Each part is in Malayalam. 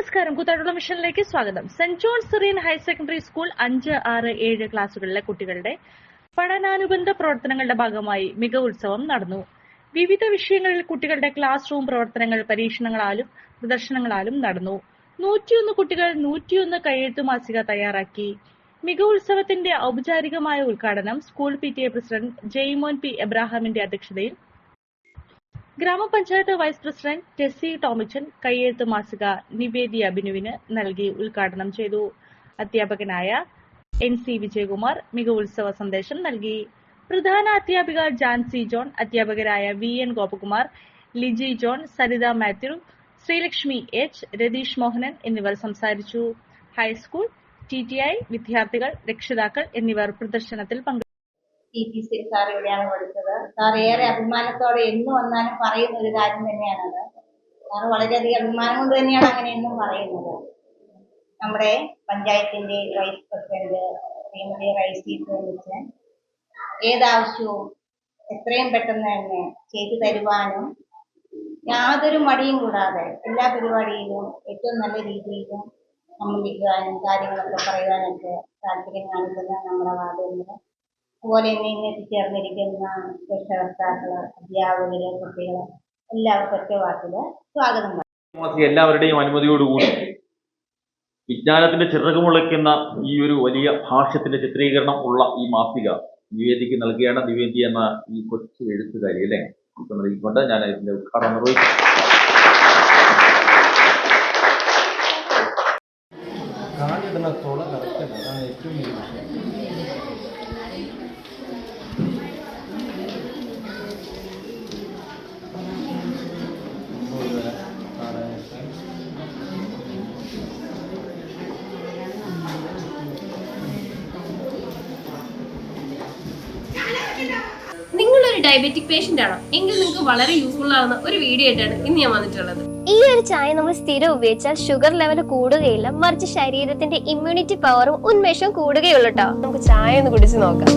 നമസ്കാരം. കൂത്താട്ടുള്ള മിഷനിലേക്ക് സ്വാഗതം. Saint John Syrian higher secondary school 5, 6, 7 ക്ലാസുകളിലെ കുട്ടികളുടെ പഠനാനുബന്ധ പ്രവർത്തനങ്ങളുടെ ഭാഗമായി മികവുത്സവം നടന്നു. വിവിധ വിഷയങ്ങളിൽ കുട്ടികളുടെ ക്ലാസ് റൂം പ്രവർത്തനങ്ങൾ പരീക്ഷണങ്ങളാലും പ്രദർശനങ്ങളാലും നടന്നു. 101 കുട്ടികൾ 101 കയ്യെഴുത്തു മാസിക തയ്യാറാക്കി. മികവുത്സവത്തിന്റെ ഔപചാരികമായ ഉദ്ഘാടനം school PTA president Jaimon P. എബ്രാഹാമിന്റെ അധ്യക്ഷതയിൽ ഗ്രാമപഞ്ചായത്ത് വൈസ് പ്രസിഡന്റ് ടെസ്സി ടോമിച്ചൻ കയ്യെഴുത്ത് മാസിക നിവേദിയ ബിനുവിന് നൽകി ഉദ്ഘാടനം ചെയ്തു. അധ്യാപകനായ NC വിജയകുമാർ മികവുത്സവ സന്ദേശം നൽകി. പ്രധാന അധ്യാപിക ജാൻസി ജോൺ, അധ്യാപകരായ VN Gopakumar, Liji John, Saritha Mathew, Sreelakshmi H, Ratheesh Mohanan എന്നിവർ സംസാരിച്ചു. ഹൈസ്കൂൾ, TTI വിദ്യാർത്ഥികൾ, രക്ഷിതാക്കൾ എന്നിവർ പ്രദർശനത്തിൽ പങ്കെടുത്തു. TTC സാർ ഇവിടെയാണ് പഠിച്ചത്. സാർ ഏറെ അഭിമാനത്തോടെ എന്ന് വന്നാലും പറയുന്ന ഒരു കാര്യം തന്നെയാണത്. സാർ വളരെയധികം അഭിമാനം കൊണ്ട് തന്നെയാണ് അങ്ങനെ എന്നും പറയുന്നത്. നമ്മുടെ പഞ്ചായത്തിന്റെ വൈസ് പ്രസിഡന്റ് ശ്രീമതി റൈസി തോന്നിച്ച് ഏതാവശ്യവും എത്രയും പെട്ടെന്ന് തന്നെ ചെയ്തു തരുവാനും യാതൊരു മടിയും കൂടാതെ എല്ലാ പരിപാടിയിലും ഏറ്റവും നല്ല രീതിയിലും സംബന്ധിക്കുവാനും കാര്യങ്ങളൊക്കെ പറയുവാനൊക്കെ താല്പര്യം കാണിക്കുന്ന നമ്മുടെ വാർഡിൽ അതുപോലെ തന്നെ ഇന്ന് എത്തിച്ചേർന്നിരിക്കുന്ന രക്ഷകർത്താക്കള്, അധ്യാപകര്, കുട്ടികള് എല്ലാവർക്കും ഒറ്റ വാക്കില് സ്വാഗതം. എല്ലാവരുടെയും അനുമതിയോടുകൂടി വിജ്ഞാനത്തിന്റെ ചിറകുമുളയ്ക്കുന്ന ഈ ഒരു വലിയ ഭാഷ്യത്തിന്റെ ചിത്രീകരണം ഉള്ള ഈ മാസിക നിവേദിക്ക് നൽകിയാണ്. നിവേദി എന്ന ഈ കൊച്ചു എഴുത്തുകാരി അല്ലേ നൽകിക്കൊണ്ട് ഞാൻ ഇതിന്റെ ഉദ്ഘാടനം നിർവഹിച്ചു. നിങ്ങളൊരു ഡയബറ്റിക് പേഷ്യന്റ് ആണോ എങ്കിൽ നിങ്ങൾക്ക് വളരെ യൂസ്ഫുൾ ആവുന്ന ഒരു വീഡിയോ ആയിട്ടാണ് ഇന്ന് ഞാൻ വന്നിട്ടുള്ളത്. ഈ ഒരു ചായ നമ്മൾ സ്ഥിരം ഉപയോഗിച്ചാൽ ഷുഗർ ലെവൽ കൂടുകയില്ല, മറിച്ച് ശരീരത്തിന്റെ ഇമ്മ്യൂണിറ്റി പവറും ഉന്മേഷവും കൂടുകയുള്ളൂ കേട്ടോ. നമുക്ക് ചായ ഒന്ന് കുടിച്ചു നോക്കാം.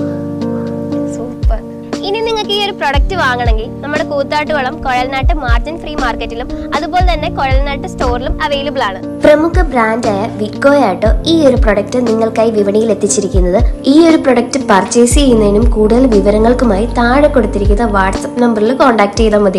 സൂപ്പർ. ഇനി നിങ്ങൾക്ക് ഈ ഒരു പ്രൊഡക്റ്റ് വാങ്ങണമെങ്കിൽ നമ്മുടെ കൂത്താട്ടുകുളം കുഴൽനാട്ട് മാർജിൻ ഫ്രീ മാർക്കറ്റിലും അതുപോലെ തന്നെ കുഴൽനാട്ട് സ്റ്റോറിലും അവൈലബിൾ ആണ്. പ്രമുഖ ബ്രാൻഡായ വിക്കോയാട്ടോ ഈ ഒരു പ്രൊഡക്റ്റ് നിങ്ങൾക്കായി വിപണിയിൽ എത്തിച്ചിരിക്കുന്നത്. ഈ ഒരു പ്രൊഡക്റ്റ് പർച്ചേസ് ചെയ്യുന്നതിനും കൂടുതൽ വിവരങ്ങൾക്കുമായി താഴെ കൊടുത്തിരിക്കുന്ന വാട്സ്ആപ്പ് നമ്പറിൽ കോൺടാക്ട് ചെയ്താൽ മതി.